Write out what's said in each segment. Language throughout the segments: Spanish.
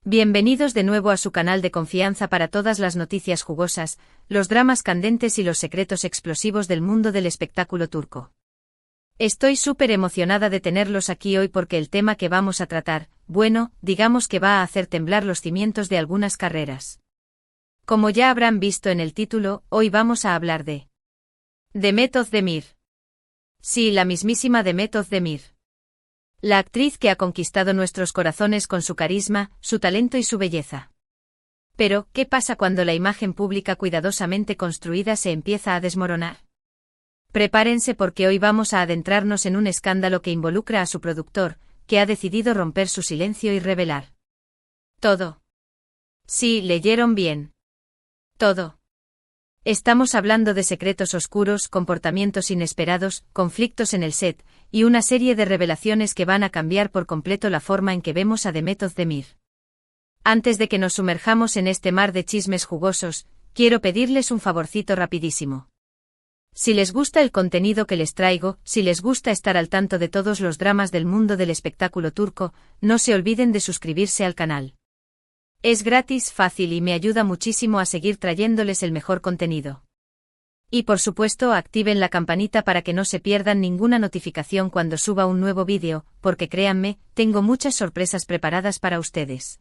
Bienvenidos de nuevo a su canal de confianza para todas las noticias jugosas, los dramas candentes y los secretos explosivos del mundo del espectáculo turco. Estoy súper emocionada de tenerlos aquí hoy porque el tema que vamos a tratar, bueno, digamos que va a hacer temblar los cimientos de algunas carreras. Como ya habrán visto en el título, hoy vamos a hablar de Demet Özdemir. Sí, la mismísima Demet Özdemir. La actriz que ha conquistado nuestros corazones con su carisma, su talento y su belleza. Pero, ¿qué pasa cuando la imagen pública cuidadosamente construida se empieza a desmoronar? Prepárense porque hoy vamos a adentrarnos en un escándalo que involucra a su productor, que ha decidido romper su silencio y revelar todo. Sí, leyeron bien. Todo. Estamos hablando de secretos oscuros, comportamientos inesperados, conflictos en el set, y una serie de revelaciones que van a cambiar por completo la forma en que vemos a Demet Özdemir. Antes de que nos sumerjamos en este mar de chismes jugosos, quiero pedirles un favorcito rapidísimo. Si les gusta el contenido que les traigo, si les gusta estar al tanto de todos los dramas del mundo del espectáculo turco, no se olviden de suscribirse al canal. Es gratis, fácil y me ayuda muchísimo a seguir trayéndoles el mejor contenido. Y por supuesto activen la campanita para que no se pierdan ninguna notificación cuando suba un nuevo vídeo, porque créanme, tengo muchas sorpresas preparadas para ustedes.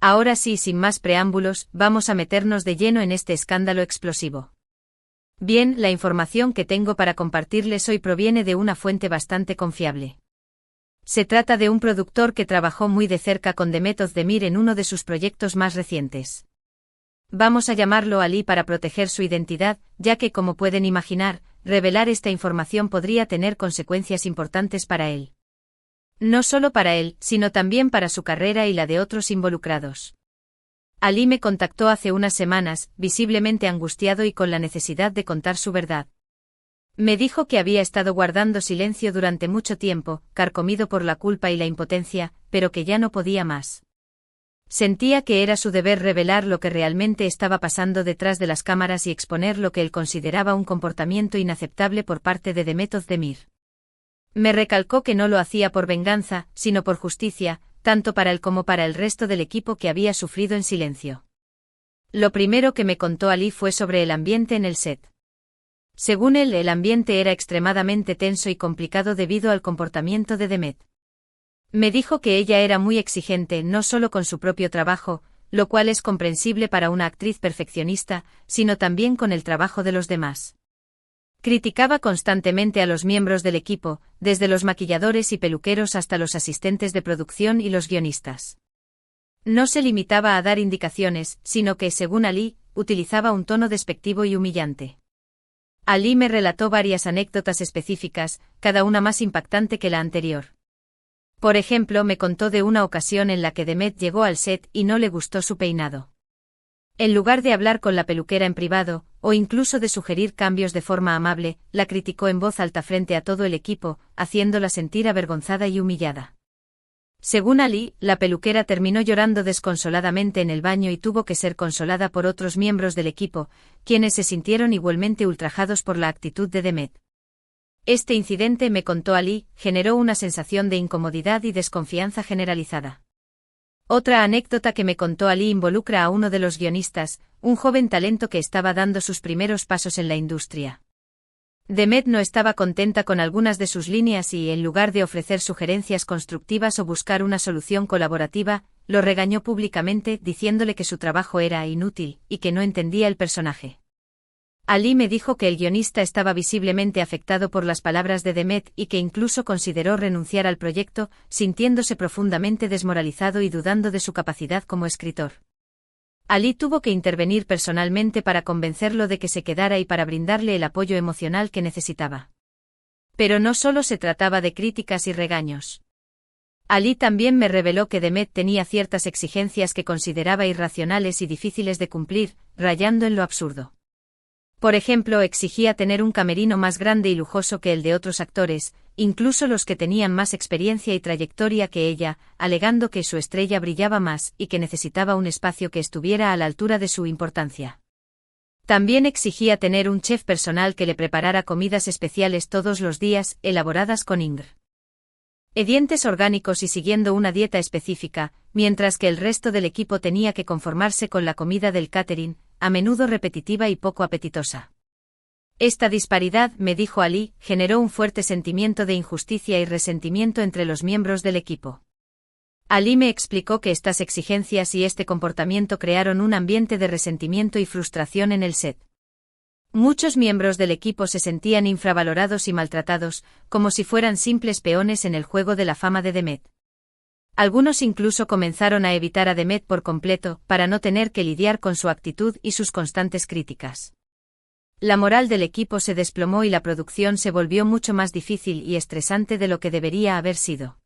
Ahora sí, sin más preámbulos, vamos a meternos de lleno en este escándalo explosivo. Bien, la información que tengo para compartirles hoy proviene de una fuente bastante confiable. Se trata de un productor que trabajó muy de cerca con Demet Özdemir en uno de sus proyectos más recientes. Vamos a llamarlo Ali para proteger su identidad, ya que como pueden imaginar, revelar esta información podría tener consecuencias importantes para él. No solo para él, sino también para su carrera y la de otros involucrados. Ali me contactó hace unas semanas, visiblemente angustiado y con la necesidad de contar su verdad. Me dijo que había estado guardando silencio durante mucho tiempo, carcomido por la culpa y la impotencia, pero que ya no podía más. Sentía que era su deber revelar lo que realmente estaba pasando detrás de las cámaras y exponer lo que él consideraba un comportamiento inaceptable por parte de Demet Özdemir. Me recalcó que no lo hacía por venganza, sino por justicia, tanto para él como para el resto del equipo que había sufrido en silencio. Lo primero que me contó Ali fue sobre el ambiente en el set. Según él, el ambiente era extremadamente tenso y complicado debido al comportamiento de Demet. Me dijo que ella era muy exigente no solo con su propio trabajo, lo cual es comprensible para una actriz perfeccionista, sino también con el trabajo de los demás. Criticaba constantemente a los miembros del equipo, desde los maquilladores y peluqueros hasta los asistentes de producción y los guionistas. No se limitaba a dar indicaciones, sino que, según Ali, utilizaba un tono despectivo y humillante. Ali me relató varias anécdotas específicas, cada una más impactante que la anterior. Por ejemplo, me contó de una ocasión en la que Demet llegó al set y no le gustó su peinado. En lugar de hablar con la peluquera en privado, o incluso de sugerir cambios de forma amable, la criticó en voz alta frente a todo el equipo, haciéndola sentir avergonzada y humillada. Según Ali, la peluquera terminó llorando desconsoladamente en el baño y tuvo que ser consolada por otros miembros del equipo, quienes se sintieron igualmente ultrajados por la actitud de Demet. Este incidente, me contó Ali, generó una sensación de incomodidad y desconfianza generalizada. Otra anécdota que me contó Ali involucra a uno de los guionistas, un joven talento que estaba dando sus primeros pasos en la industria. Demet no estaba contenta con algunas de sus líneas y, en lugar de ofrecer sugerencias constructivas o buscar una solución colaborativa, lo regañó públicamente diciéndole que su trabajo era inútil y que no entendía el personaje. Ali me dijo que el guionista estaba visiblemente afectado por las palabras de Demet y que incluso consideró renunciar al proyecto, sintiéndose profundamente desmoralizado y dudando de su capacidad como escritor. Ali tuvo que intervenir personalmente para convencerlo de que se quedara y para brindarle el apoyo emocional que necesitaba. Pero no solo se trataba de críticas y regaños. Ali también me reveló que Demet tenía ciertas exigencias que consideraba irracionales y difíciles de cumplir, rayando en lo absurdo. Por ejemplo, exigía tener un camerino más grande y lujoso que el de otros actores, incluso los que tenían más experiencia y trayectoria que ella, alegando que su estrella brillaba más y que necesitaba un espacio que estuviera a la altura de su importancia. También exigía tener un chef personal que le preparara comidas especiales todos los días, elaboradas con Ingr. Dientes orgánicos y siguiendo una dieta específica, mientras que el resto del equipo tenía que conformarse con la comida del catering, a menudo repetitiva y poco apetitosa. Esta disparidad, me dijo Ali, generó un fuerte sentimiento de injusticia y resentimiento entre los miembros del equipo. Ali me explicó que estas exigencias y este comportamiento crearon un ambiente de resentimiento y frustración en el set. Muchos miembros del equipo se sentían infravalorados y maltratados, como si fueran simples peones en el juego de la fama de Demet. Algunos incluso comenzaron a evitar a Demet por completo, para no tener que lidiar con su actitud y sus constantes críticas. La moral del equipo se desplomó y la producción se volvió mucho más difícil y estresante de lo que debería haber sido.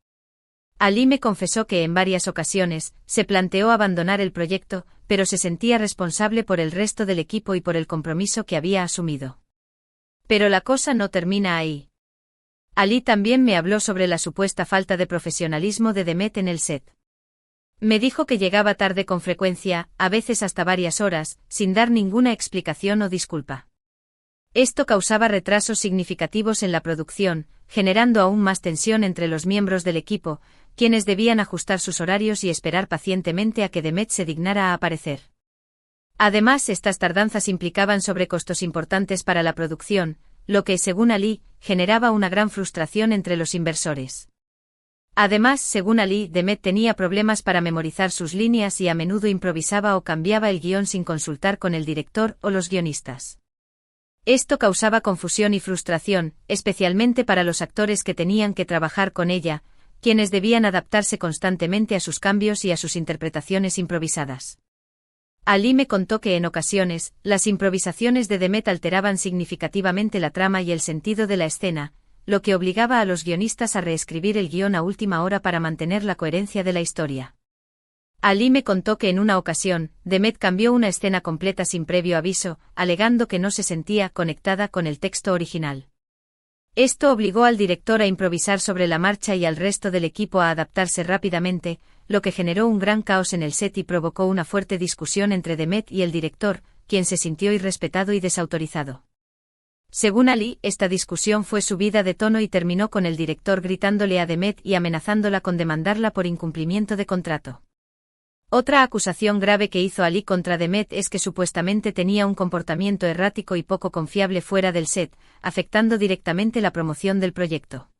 Ali me confesó que en varias ocasiones se planteó abandonar el proyecto, pero se sentía responsable por el resto del equipo y por el compromiso que había asumido. Pero la cosa no termina ahí. Ali también me habló sobre la supuesta falta de profesionalismo de Demet en el set. Me dijo que llegaba tarde con frecuencia, a veces hasta varias horas, sin dar ninguna explicación o disculpa. Esto causaba retrasos significativos en la producción, generando aún más tensión entre los miembros del equipo, quienes debían ajustar sus horarios y esperar pacientemente a que Demet se dignara a aparecer. Además, estas tardanzas implicaban sobrecostos importantes para la producción, lo que, según Ali, generaba una gran frustración entre los inversores. Además, según Ali, Demet tenía problemas para memorizar sus líneas y a menudo improvisaba o cambiaba el guión sin consultar con el director o los guionistas. Esto causaba confusión y frustración, especialmente para los actores que tenían que trabajar con ella, quienes debían adaptarse constantemente a sus cambios y a sus interpretaciones improvisadas. Ali me contó que en ocasiones, las improvisaciones de Demet alteraban significativamente la trama y el sentido de la escena, lo que obligaba a los guionistas a reescribir el guión a última hora para mantener la coherencia de la historia. Ali me contó que en una ocasión, Demet cambió una escena completa sin previo aviso, alegando que no se sentía conectada con el texto original. Esto obligó al director a improvisar sobre la marcha y al resto del equipo a adaptarse rápidamente, lo que generó un gran caos en el set y provocó una fuerte discusión entre Demet y el director, quien se sintió irrespetado y desautorizado. Según Ali, esta discusión fue subida de tono y terminó con el director gritándole a Demet y amenazándola con demandarla por incumplimiento de contrato. Otra acusación grave que hizo Ali contra Demet es que supuestamente tenía un comportamiento errático y poco confiable fuera del set, afectando directamente la promoción del proyecto.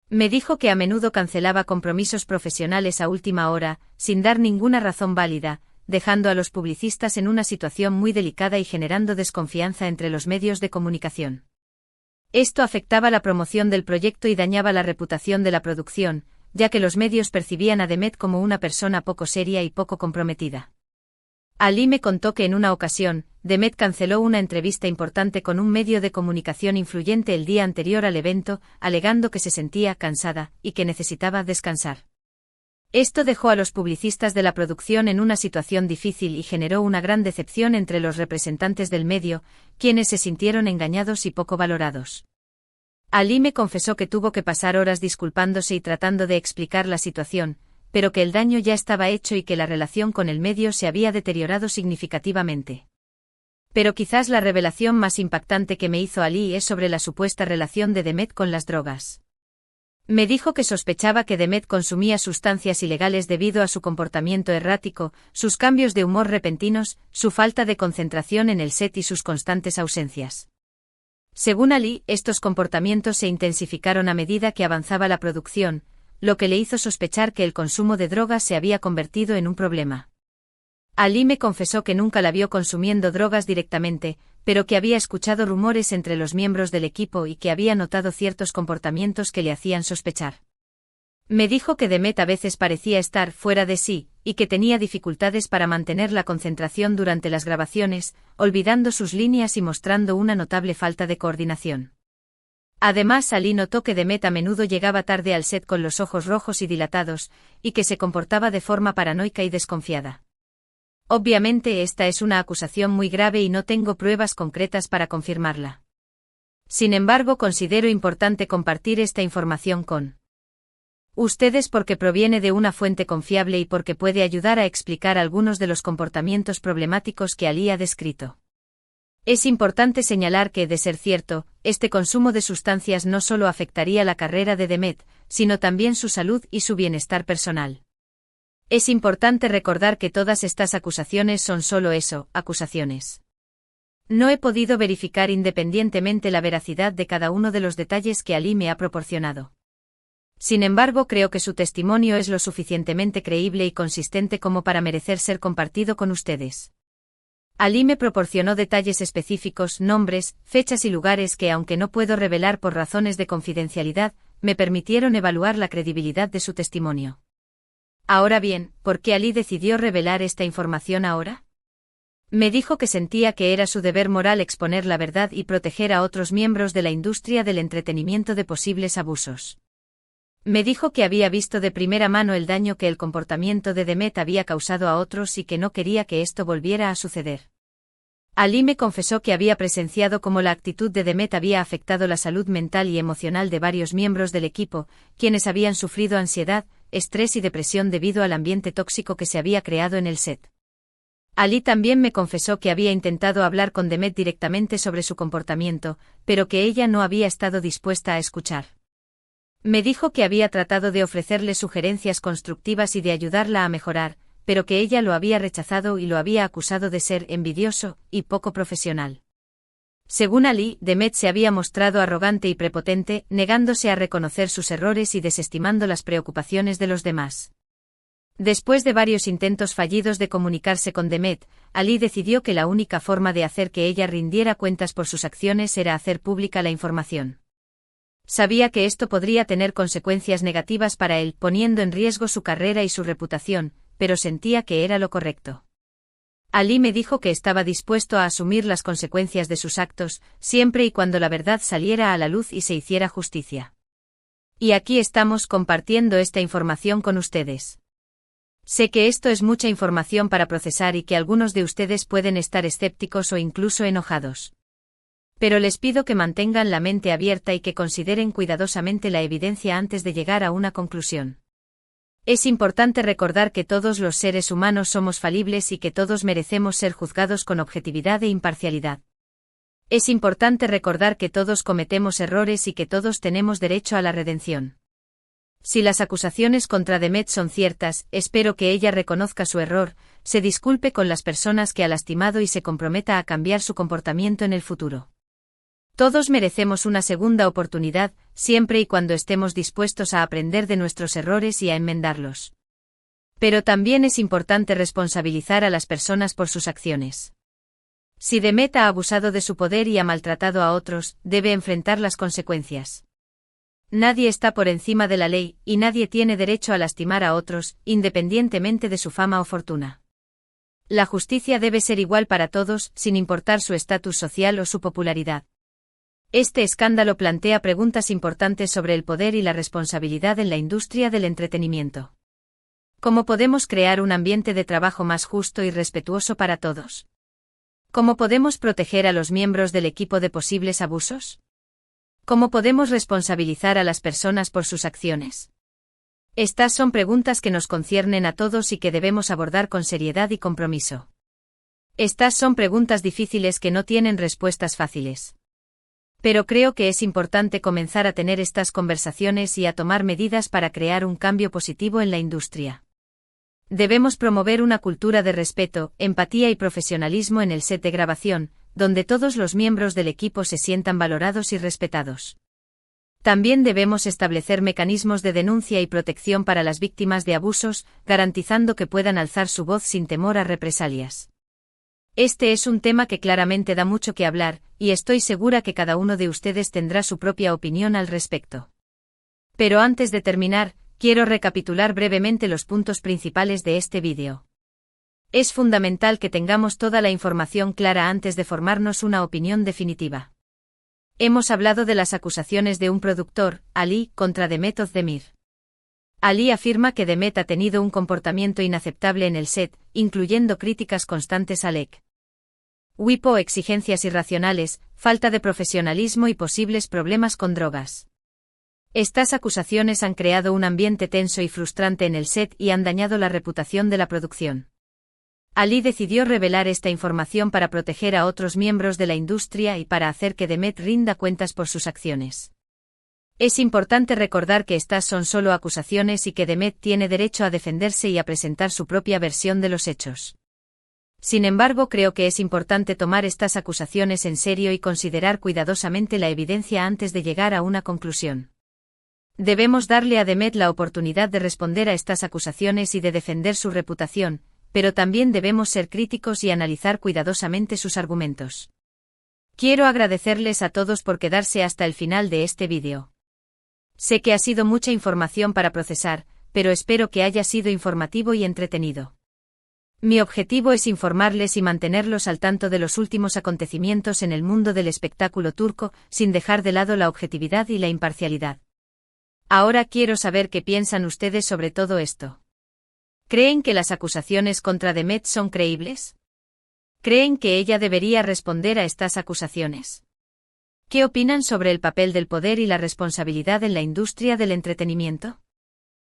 Me dijo que a menudo cancelaba compromisos profesionales a última hora, sin dar ninguna razón válida, dejando a los publicistas en una situación muy delicada y generando desconfianza entre los medios de comunicación. Esto afectaba la promoción del proyecto y dañaba la reputación de la producción, ya que los medios percibían a Demet como una persona poco seria y poco comprometida. Ali me contó que en una ocasión, Demet canceló una entrevista importante con un medio de comunicación influyente el día anterior al evento, alegando que se sentía cansada y que necesitaba descansar. Esto dejó a los publicistas de la producción en una situación difícil y generó una gran decepción entre los representantes del medio, quienes se sintieron engañados y poco valorados. Ali me confesó que tuvo que pasar horas disculpándose y tratando de explicar la situación, pero que el daño ya estaba hecho y que la relación con el medio se había deteriorado significativamente. Pero quizás la revelación más impactante que me hizo Ali es sobre la supuesta relación de Demet con las drogas. Me dijo que sospechaba que Demet consumía sustancias ilegales debido a su comportamiento errático, sus cambios de humor repentinos, su falta de concentración en el set y sus constantes ausencias. Según Ali, estos comportamientos se intensificaron a medida que avanzaba la producción, lo que le hizo sospechar que el consumo de drogas se había convertido en un problema. Ali me confesó que nunca la vio consumiendo drogas directamente, pero que había escuchado rumores entre los miembros del equipo y que había notado ciertos comportamientos que le hacían sospechar. Me dijo que Demet a veces parecía estar fuera de sí, y que tenía dificultades para mantener la concentración durante las grabaciones, olvidando sus líneas y mostrando una notable falta de coordinación. Además, Ali notó que Demet a menudo llegaba tarde al set con los ojos rojos y dilatados, y que se comportaba de forma paranoica y desconfiada. Obviamente esta es una acusación muy grave y no tengo pruebas concretas para confirmarla. Sin embargo, considero importante compartir esta información con ustedes porque proviene de una fuente confiable y porque puede ayudar a explicar algunos de los comportamientos problemáticos que Ali ha descrito. Es importante señalar que, de ser cierto, este consumo de sustancias no solo afectaría la carrera de Demet, sino también su salud y su bienestar personal. Es importante recordar que todas estas acusaciones son solo eso, acusaciones. No he podido verificar independientemente la veracidad de cada uno de los detalles que Ali me ha proporcionado. Sin embargo, creo que su testimonio es lo suficientemente creíble y consistente como para merecer ser compartido con ustedes. Ali me proporcionó detalles específicos, nombres, fechas y lugares que, aunque no puedo revelar por razones de confidencialidad, me permitieron evaluar la credibilidad de su testimonio. Ahora bien, ¿por qué Ali decidió revelar esta información ahora? Me dijo que sentía que era su deber moral exponer la verdad y proteger a otros miembros de la industria del entretenimiento de posibles abusos. Me dijo que había visto de primera mano el daño que el comportamiento de Demet había causado a otros y que no quería que esto volviera a suceder. Ali me confesó que había presenciado cómo la actitud de Demet había afectado la salud mental y emocional de varios miembros del equipo, quienes habían sufrido ansiedad, estrés y depresión debido al ambiente tóxico que se había creado en el set. Ali también me confesó que había intentado hablar con Demet directamente sobre su comportamiento, pero que ella no había estado dispuesta a escuchar. Me dijo que había tratado de ofrecerle sugerencias constructivas y de ayudarla a mejorar, pero que ella lo había rechazado y lo había acusado de ser envidioso y poco profesional. Según Ali, Demet se había mostrado arrogante y prepotente, negándose a reconocer sus errores y desestimando las preocupaciones de los demás. Después de varios intentos fallidos de comunicarse con Demet, Ali decidió que la única forma de hacer que ella rindiera cuentas por sus acciones era hacer pública la información. Sabía que esto podría tener consecuencias negativas para él, poniendo en riesgo su carrera y su reputación, pero sentía que era lo correcto. Ali me dijo que estaba dispuesto a asumir las consecuencias de sus actos, siempre y cuando la verdad saliera a la luz y se hiciera justicia. Y aquí estamos compartiendo esta información con ustedes. Sé que esto es mucha información para procesar y que algunos de ustedes pueden estar escépticos o incluso enojados. Pero les pido que mantengan la mente abierta y que consideren cuidadosamente la evidencia antes de llegar a una conclusión. Es importante recordar que todos los seres humanos somos falibles y que todos merecemos ser juzgados con objetividad e imparcialidad. Es importante recordar que todos cometemos errores y que todos tenemos derecho a la redención. Si las acusaciones contra Demet son ciertas, espero que ella reconozca su error, se disculpe con las personas que ha lastimado y se comprometa a cambiar su comportamiento en el futuro. Todos merecemos una segunda oportunidad, siempre y cuando estemos dispuestos a aprender de nuestros errores y a enmendarlos. Pero también es importante responsabilizar a las personas por sus acciones. Si Demet ha abusado de su poder y ha maltratado a otros, debe enfrentar las consecuencias. Nadie está por encima de la ley, y nadie tiene derecho a lastimar a otros, independientemente de su fama o fortuna. La justicia debe ser igual para todos, sin importar su estatus social o su popularidad. Este escándalo plantea preguntas importantes sobre el poder y la responsabilidad en la industria del entretenimiento. ¿Cómo podemos crear un ambiente de trabajo más justo y respetuoso para todos? ¿Cómo podemos proteger a los miembros del equipo de posibles abusos? ¿Cómo podemos responsabilizar a las personas por sus acciones? Estas son preguntas que nos conciernen a todos y que debemos abordar con seriedad y compromiso. Estas son preguntas difíciles que no tienen respuestas fáciles. Pero creo que es importante comenzar a tener estas conversaciones y a tomar medidas para crear un cambio positivo en la industria. Debemos promover una cultura de respeto, empatía y profesionalismo en el set de grabación, donde todos los miembros del equipo se sientan valorados y respetados. También debemos establecer mecanismos de denuncia y protección para las víctimas de abusos, garantizando que puedan alzar su voz sin temor a represalias. Este es un tema que claramente da mucho que hablar, y estoy segura que cada uno de ustedes tendrá su propia opinión al respecto. Pero antes de terminar, quiero recapitular brevemente los puntos principales de este vídeo. Es fundamental que tengamos toda la información clara antes de formarnos una opinión definitiva. Hemos hablado de las acusaciones de un productor, Ali, contra Demet Özdemir. Ali afirma que Demet ha tenido un comportamiento inaceptable en el set, incluyendo críticas constantes a Alec. Wipo, exigencias irracionales, falta de profesionalismo y posibles problemas con drogas. Estas acusaciones han creado un ambiente tenso y frustrante en el set y han dañado la reputación de la producción. Ali decidió revelar esta información para proteger a otros miembros de la industria y para hacer que Demet rinda cuentas por sus acciones. Es importante recordar que estas son solo acusaciones y que Demet tiene derecho a defenderse y a presentar su propia versión de los hechos. Sin embargo, creo que es importante tomar estas acusaciones en serio y considerar cuidadosamente la evidencia antes de llegar a una conclusión. Debemos darle a Demet la oportunidad de responder a estas acusaciones y de defender su reputación, pero también debemos ser críticos y analizar cuidadosamente sus argumentos. Quiero agradecerles a todos por quedarse hasta el final de este vídeo. Sé que ha sido mucha información para procesar, pero espero que haya sido informativo y entretenido. Mi objetivo es informarles y mantenerlos al tanto de los últimos acontecimientos en el mundo del espectáculo turco, sin dejar de lado la objetividad y la imparcialidad. Ahora quiero saber qué piensan ustedes sobre todo esto. ¿Creen que las acusaciones contra Demet son creíbles? ¿Creen que ella debería responder a estas acusaciones? ¿Qué opinan sobre el papel del poder y la responsabilidad en la industria del entretenimiento?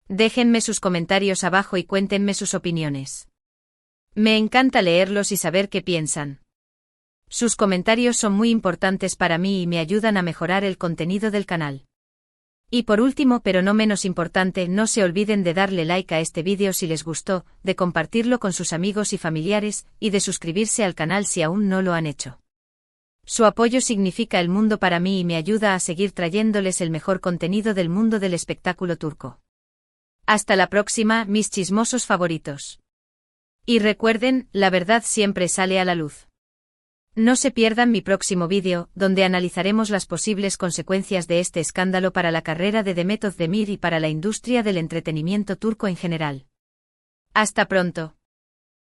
Déjenme sus comentarios abajo y cuéntenme sus opiniones. Me encanta leerlos y saber qué piensan. Sus comentarios son muy importantes para mí y me ayudan a mejorar el contenido del canal. Y por último, pero no menos importante, no se olviden de darle like a este vídeo si les gustó, de compartirlo con sus amigos y familiares, y de suscribirse al canal si aún no lo han hecho. Su apoyo significa el mundo para mí y me ayuda a seguir trayéndoles el mejor contenido del mundo del espectáculo turco. Hasta la próxima, mis chismosos favoritos. Y recuerden, la verdad siempre sale a la luz. No se pierdan mi próximo vídeo, donde analizaremos las posibles consecuencias de este escándalo para la carrera de Demet Özdemir y para la industria del entretenimiento turco en general. Hasta pronto.